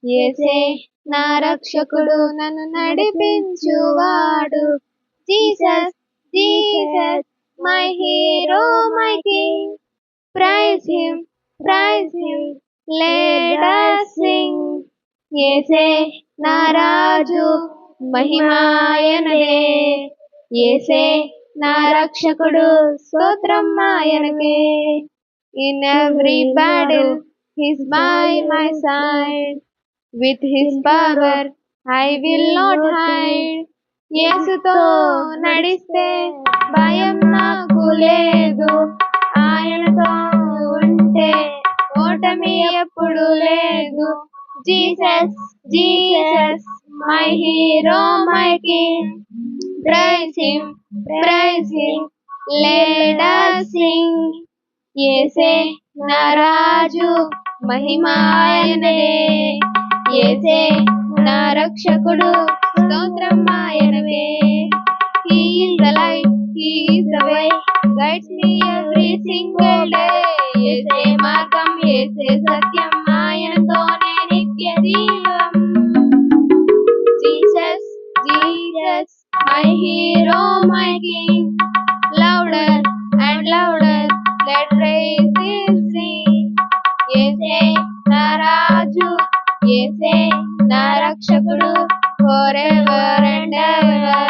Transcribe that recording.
యేసే నా రక్షకుడు నన్ను నడిపించువాడు. Jesus Jesus my hero my king, praise him let us sing. యేసే నా రాజు మహిమాయనదే, యేసే నా రక్షకుడు స్తోత్రం ఆయనకే. In every battle he's by my side, with his power I will not hide. యేసుతో నడిస్తే భయం నాకు లేదు, ఆయనతో ఉంటే ఓటమి ఎప్పుడు లేదు. Jesus Jesus my hero my king, praise him let us sing. యేసే నా రాజు మహిమాయనదే, యేసే నా రక్షకుడు స్తోత్రం ఆయనకే. He is the light, he is the way, guides me every single day. యేసే మార్గం యేసే సత్యం, ఆయనతోనే నిత్య జీవం. Jesus Jesus my hero my king, louder and louder let praises sing. యేసే నా రాజు, యేసే నా రక్షకుడు forever and ever.